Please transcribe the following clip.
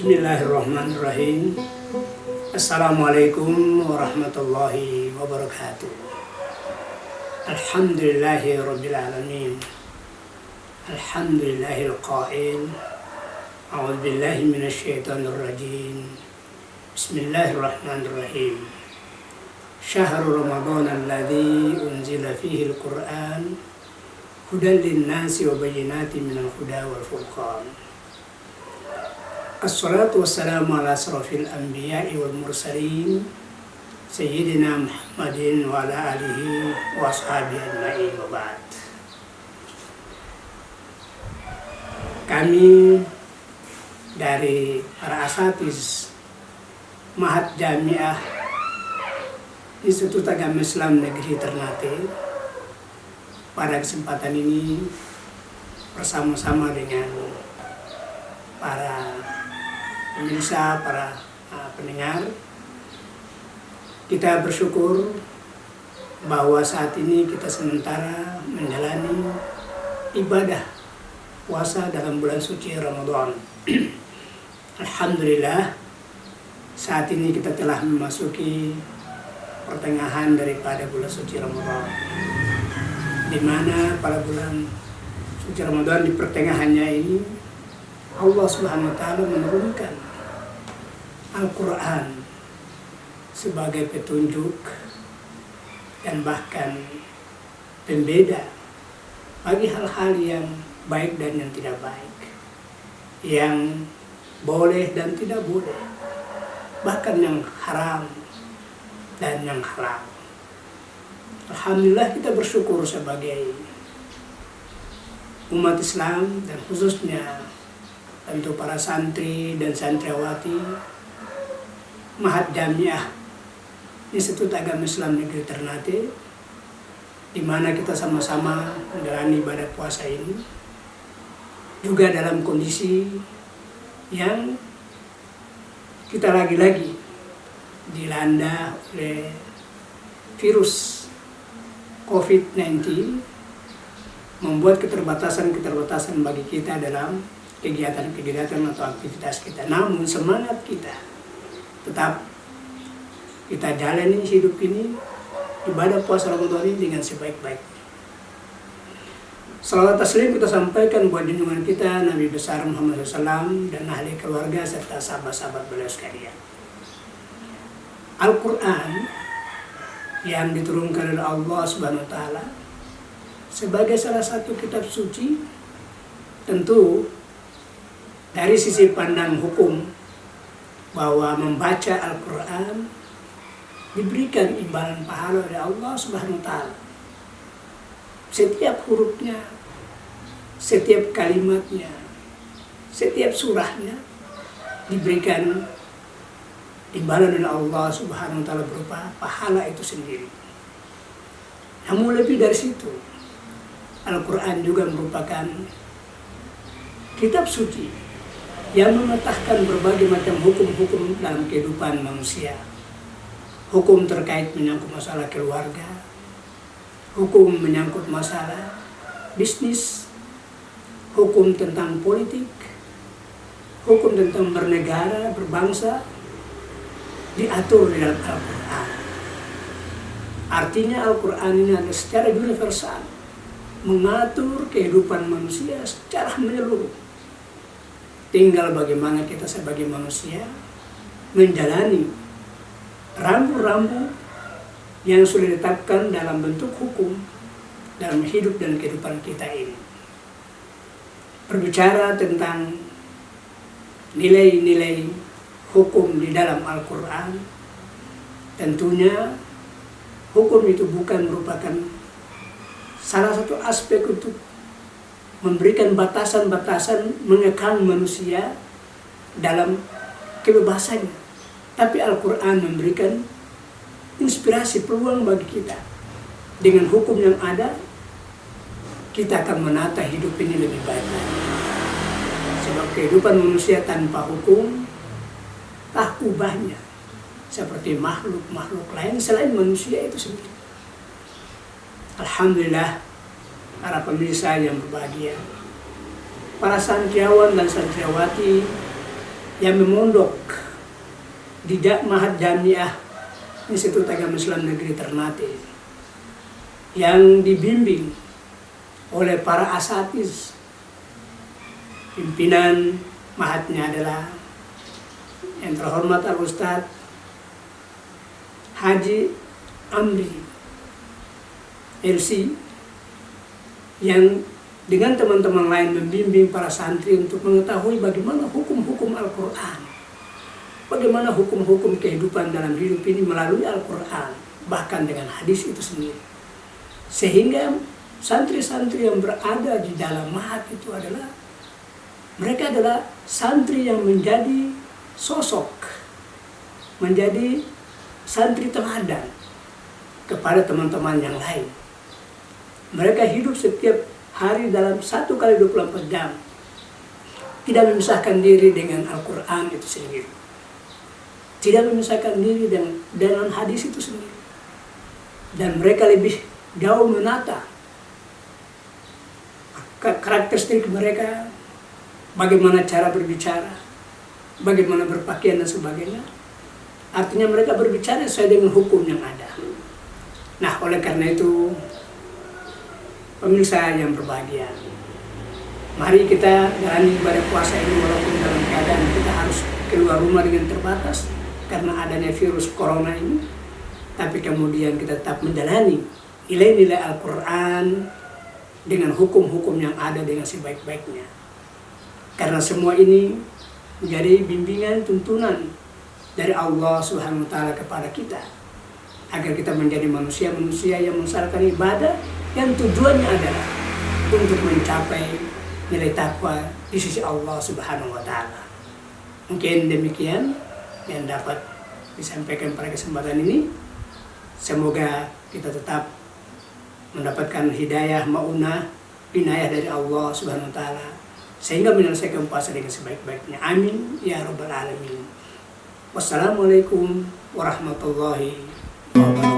Bismillahirrahmanirrahim. Assalamualaikum warahmatullahi wabarakatuh. Alhamdulillahi rabbil alamin. Alhamdulillahil qail. A'udzu billahi minasyaitonir rajim. Bismillahirrahmanirrahim. Syahrul Ramadan alladzi unzila fihi al-Qur'an hudan lin-nasi wa bayyinatin minal huda wal furqan. Assalatu wassalamu ala asrafil anbiya'i wal mursalin Sayyidina Muhammadin wa ala alihi wa ashabihi ajma'in wa ba'd. Kami dari para asatiz Mahat Jamiah Institut Agama Islam Negeri Ternate pada kesempatan ini bersama-sama dengan para pemirsa, para pendengar, kita bersyukur bahwa saat ini kita sementara menjalani ibadah puasa dalam bulan suci Ramadan. Alhamdulillah, saat ini kita telah memasuki pertengahan daripada bulan suci Ramadan, di mana pada bulan suci Ramadan di pertengahannya ini Allah Subhanahu wa Ta'ala menurunkan Al-Quran sebagai petunjuk dan bahkan pembeda bagi hal-hal yang baik dan yang tidak baik, yang boleh dan tidak boleh, bahkan yang haram dan yang halal. Alhamdulillah, kita bersyukur sebagai umat Islam dan khususnya tentu para santri dan santriwati Mahat Jamiah Institut Agama Islam Negeri Ternate, di mana kita sama-sama menjalani ibadah puasa ini juga dalam kondisi yang kita lagi-lagi dilanda oleh virus COVID-19, membuat keterbatasan bagi kita dalam kegiatan-kegiatan atau aktivitas kita. Namun semangat kita tetap kita jalani hidup ini, ibadah puasa Ramadan ini dengan sebaik-baiknya. Salawat taslim kita sampaikan buat junjungan kita Nabi besar Muhammad SAW dan ahli keluarga serta sahabat-sahabat beliau sekalian. Al-Quran yang diturunkan oleh Allah Subhanahu wa Ta'ala sebagai salah satu kitab suci, tentu dari sisi pandang hukum bahwa membaca Al-Quran diberikan imbalan pahala oleh Allah Subhanahu wa Ta'ala. Setiap hurufnya, setiap kalimatnya, setiap surahnya diberikan imbalan oleh Allah Subhanahu wa Ta'ala berupa pahala itu sendiri. Namun lebih dari situ, Al-Quran juga merupakan kitab suci yang menetapkan berbagai macam hukum-hukum dalam kehidupan manusia. Hukum terkait menyangkut masalah keluarga, hukum menyangkut masalah bisnis, hukum tentang politik, hukum tentang bernegara, berbangsa, diatur di dalam Al-Quran. Artinya Al-Quran ini adalah secara universal mengatur kehidupan manusia secara menyeluruh. Tinggal bagaimana kita sebagai manusia menjalani rambu-rambu yang sudah ditetapkan dalam bentuk hukum dalam hidup dan kehidupan kita ini. Berbicara tentang nilai-nilai hukum di dalam Al-Quran, tentunya hukum itu bukan merupakan salah satu aspek untuk memberikan batasan-batasan mengekang manusia dalam kebebasannya. Tapi Al-Quran memberikan inspirasi, peluang bagi kita. Dengan hukum yang ada, kita akan menata hidup ini lebih baik lagi. Sebab kehidupan manusia tanpa hukum tak ubahnya seperti makhluk-makhluk lain selain manusia itu sendiri. Alhamdulillah, para pemirsa yang berbahagia, para santriawan dan santriawati yang memondok di Ma'had Jamiah Institut Agama Islam Negeri Ternate, yang dibimbing oleh para asatiz. Pimpinan Ma'hadnya adalah yang terhormat Al-Ustadz Haji Amri LC, yang dengan teman-teman lain membimbing para santri untuk mengetahui bagaimana hukum-hukum Al-Quran, bagaimana hukum-hukum kehidupan dalam hidup ini melalui Al-Quran, bahkan dengan hadis itu sendiri. Sehingga santri-santri yang berada di dalam Ma'had itu mereka adalah santri yang menjadi sosok, menjadi santri teladan kepada teman-teman yang lain. Mereka hidup setiap hari dalam 1 kali 24 jam, tidak memisahkan diri dengan Al-Quran itu sendiri, tidak memisahkan diri dengan hadis itu sendiri. Dan mereka lebih jauh menata karakteristik mereka, bagaimana cara berbicara, bagaimana berpakaian dan sebagainya. Artinya mereka berbicara sesuai dengan hukum yang ada. Nah, oleh karena itu, pemirsa yang berbahagia, mari kita jalani ibadah puasa ini walaupun dalam keadaan kita harus keluar rumah dengan terbatas karena adanya virus corona ini, tapi kemudian kita tetap menjalani nilai-nilai Al-Quran dengan hukum-hukum yang ada dengan sebaik-baiknya. Karena semua ini menjadi bimbingan tuntunan dari Allah Subhanahu wa Ta'ala kepada kita, agar kita menjadi manusia-manusia yang melaksanakan ibadah yang tujuannya adalah untuk mencapai nilai takwa di sisi Allah Subhanahu wa Ta'ala. Mungkin demikian yang dapat disampaikan pada kesempatan ini. Semoga kita tetap mendapatkan hidayah, maunah, inayah dari Allah Subhanahu wa Ta'ala, sehingga menyelesaikan puasa dengan sebaik-baiknya. Amin ya rabbal alamin. Wassalamualaikum warahmatullahi wabarakatuh.